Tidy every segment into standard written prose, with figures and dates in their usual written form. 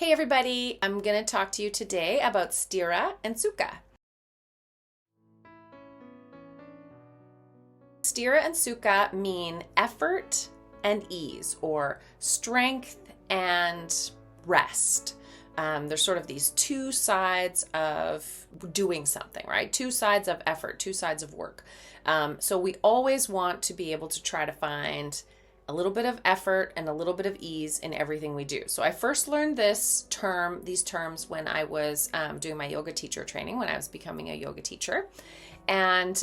Hey everybody, I'm going to talk to you today about Sthira and Sukha. Sthira and Sukha mean effort and ease, or strength and rest. There's sort of these two sides of doing something, right? Two sides of effort, two sides of work. So we always want to be able to try to find a little bit of effort and a little bit of ease in everything we do. So I first learned these terms when I was doing my yoga teacher training, when I was becoming a yoga teacher. And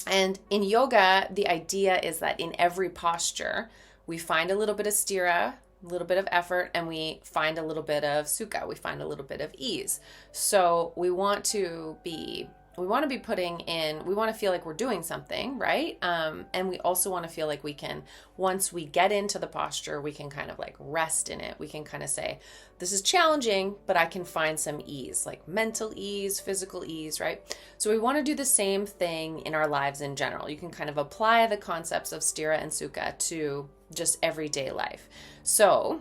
in yoga, the idea is that in every posture, we find a little bit of Sthira, a little bit of effort, and we find a little bit of Sukha. We find a little bit of ease. So we want to be putting in, we want to feel like we're doing something, right? And we also want to feel like we can, once we get into the posture, we can kind of like rest in it. We can kind of say, this is challenging, but I can find some ease, like mental ease, physical ease, right? So we want to do the same thing in our lives in general. You can kind of apply the concepts of Sthira and Sukha to just everyday life. So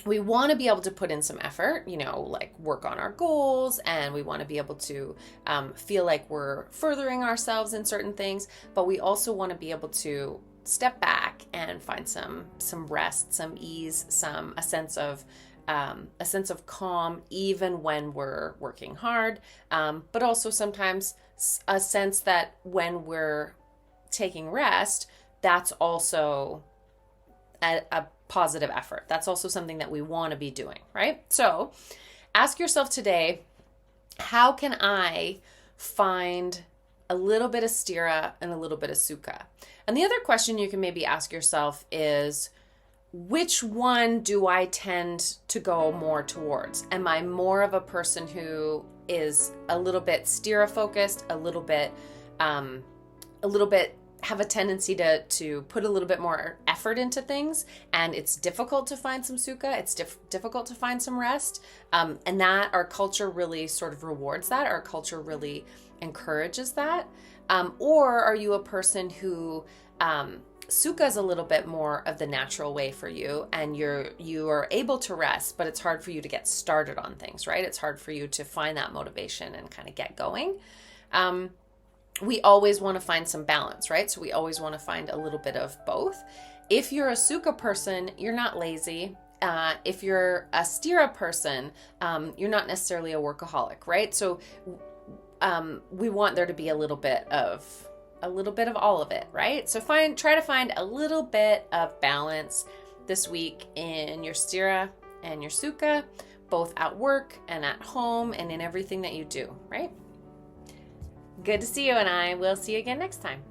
we want to be able to put in some effort, like work on our goals, and we want to be able to feel like we're furthering ourselves in certain things, but we also want to be able to step back and find some rest, some ease, a sense of calm, even when we're working hard, but also sometimes a sense that when we're taking rest, that's also a positive effort. That's also something that we want to be doing, right? So ask yourself today, how can I find a little bit of Sthira and a little bit of Sukha? And the other question you can maybe ask yourself is, which one do I tend to go more towards? Am I more of a person who is a little bit Sthira focused, a little bit have a tendency to put a little bit more effort into things, and it's difficult to find some Sukha, it's difficult to find some rest, and that our culture really sort of rewards that, our culture really encourages that, or are you a person who Sukha is a little bit more of the natural way for you, and you are able to rest, but it's hard for you to get started on things, right? It's hard for you to find that motivation and kind of get going. We always want to find some balance, right? So we always want to find a little bit of both. If you're a Sukha person, you're not lazy. If you're a Sthira person, you're not necessarily a workaholic, right? So we want there to be a little bit of all of it, right? So try to find a little bit of balance this week in your Sthira and your Sukha, both at work and at home and in everything that you do, right? Good to see you, and I will see you again next time.